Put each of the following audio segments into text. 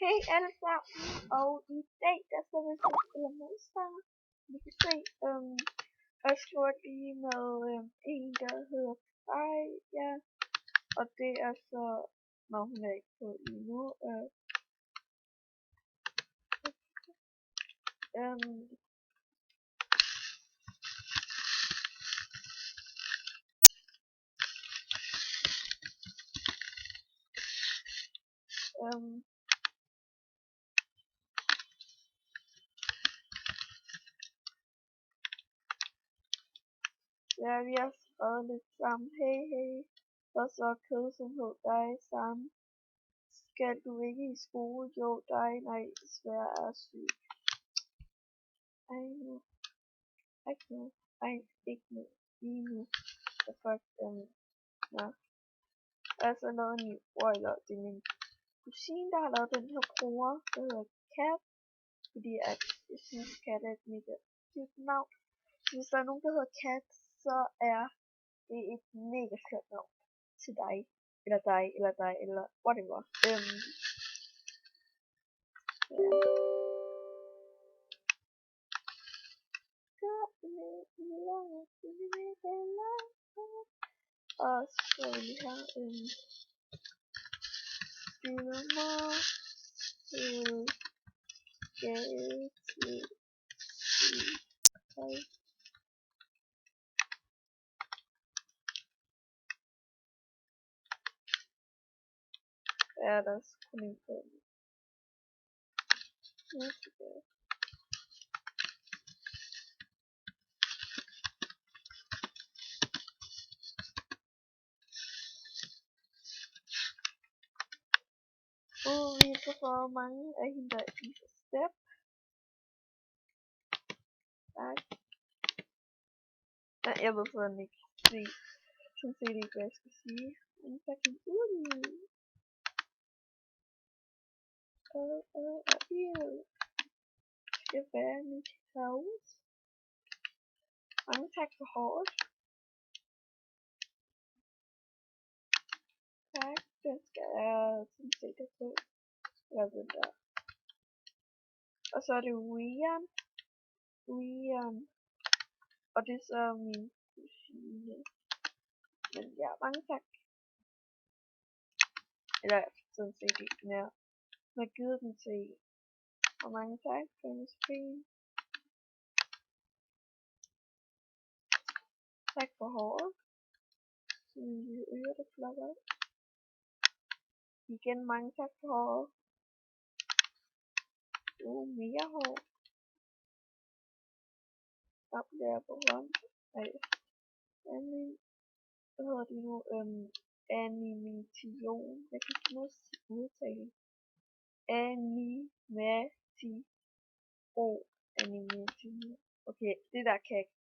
Hej alle sammen, og i dag der skal vi spille Monster. Vi kan se, jeg slår lige med en der hedder Freja, og det er så, når hun er ikke på lige nu. Ja, vi har skrevet lidt sammen. Hey, og så kedsomhed dig sammen. Skal du ikke i skole? Jo, dig, nej, desværre er syg. Ej, nu. Ikke nu. Lige nu. Så fuck, ja. Altså lavet en ny broiler. Det er min kusine, der har lavet den her bror, der hedder Kat. Fordi at jeg synes, Kat er et mega cute navn. Så hvis der er nogen, der hedder Kat, så er det et mega skønt navn til dig. Eller whatever. Og så vil vi have styrmer til gade til ja, der er kun en på den. Vi kan få mange af hende, der i step. Tak. Nej, jeg ved sådan ikke. Sådan set ikke, hvad jeg skal sige. Men fucking skal være mit hus. Mange tak for håret. Tak, den skal jeg sådan set have på. Eller den der. Og så er det Rian. Og det er så min kusine. Men ja, mange tak. Eller sådan set ikke mere. Jeg har givet den til en. Og mange tak for en stream. Tak for håret. Så min lille øre, der flopper. Igen mange tak for håret. Mere hår. Der bliver på hånd. Hvad hedder det nu? Animation. Jeg kan ikke udtale. Animation. Okay, det der kan jeg ikke.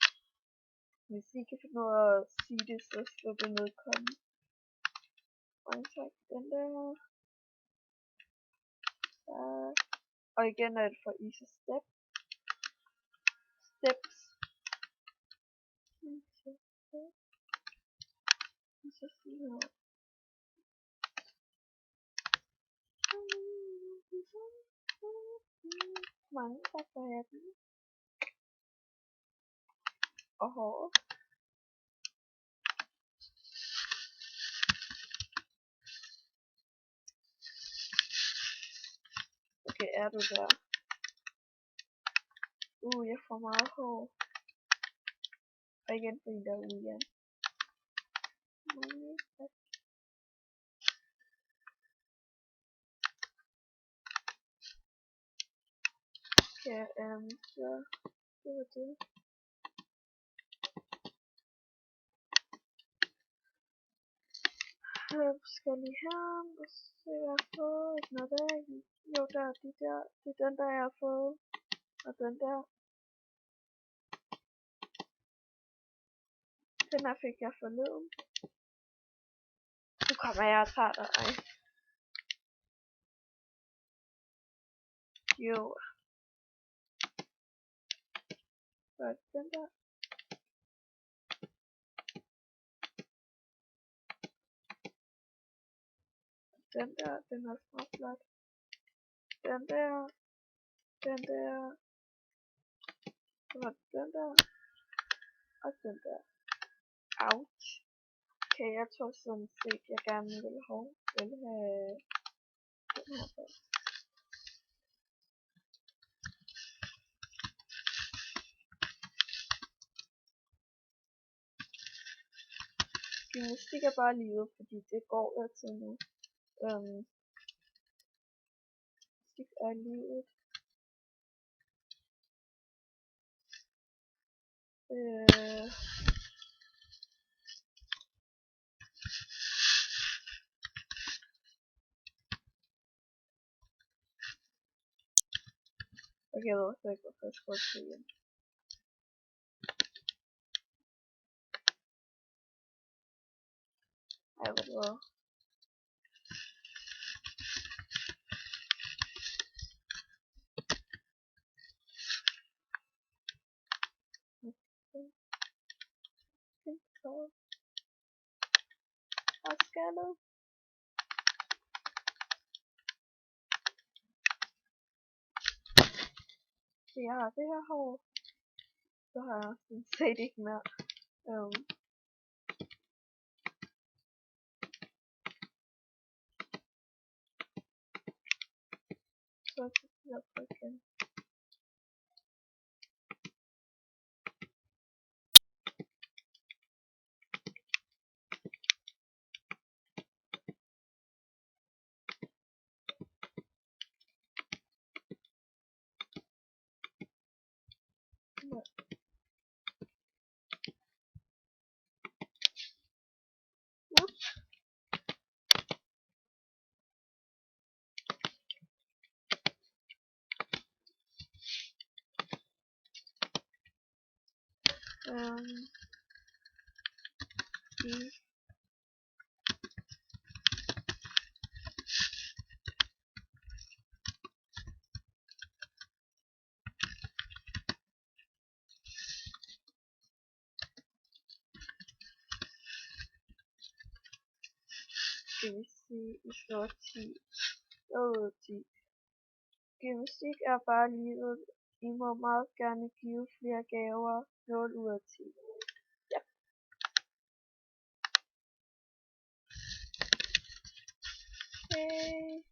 Hvis I kan finde noget at sige det, så slå det nedkomme. Mange tak den der. Og igen er det for Easy Steps. Så siger jeg. Mange tak for hatten. Og håret. Okay, er du der? Jeg får meget hår. Og igen fordi der er ude. Mange tak. Okay, så det var det. Skal lige her, og så jeg har fået ikke noget der. Jo, der er de der. Det er den der, jeg har fået. Og den der. Den her fik jeg forleden. Nu kommer jeg og tager dig. Jo. Så den der. Den der, den er så flot. Den der. Den der. Og den der. Og den der. Ouch. Okay, jeg tror sådan set, jeg gerne vil have den her på. Gymnastik er bare livet, fordi det går jeg til nu. Gymnastik er livet. Okay, jeg ved ikke, hvorfor jeg skulle til igen. Ej, hvad det var. Og skaldet. Så jeg har det her hår. Så har jeg sådan set ikke mere. Så jeg på igen. Skal vi se, I slår 10. Ud af 10. Gymnastik er bare livet. I må meget gerne give flere gaver. 0 ud af 10. Yep. Okay.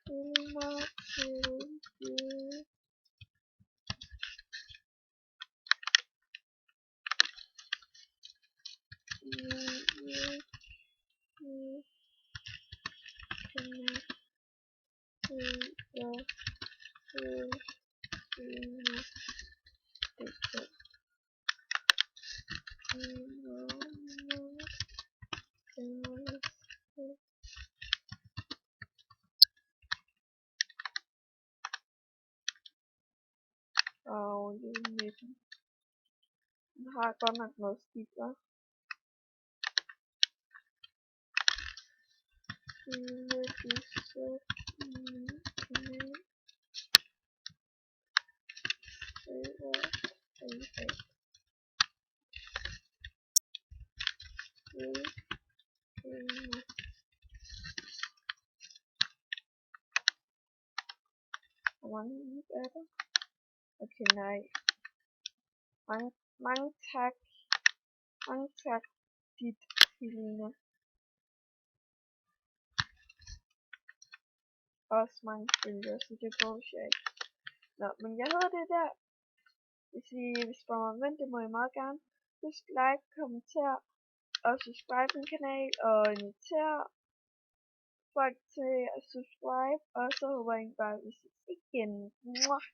Filmer til det. Og lige i midten. Den har godt nok noget stifter. Hvor mange liv er der? Okay, nej. Mange tak. Mange tak, dit Helene. Også mange følgere, så det går jeg ikke. Nå, men jeg hedder det der. Hvis I vil spørge mig om ven, det må I meget gerne. Husk like, kommenter og subscribe min kanal og invitere folk til at subscribe. Og så håber jeg bare, at vi ses igen. Mwah!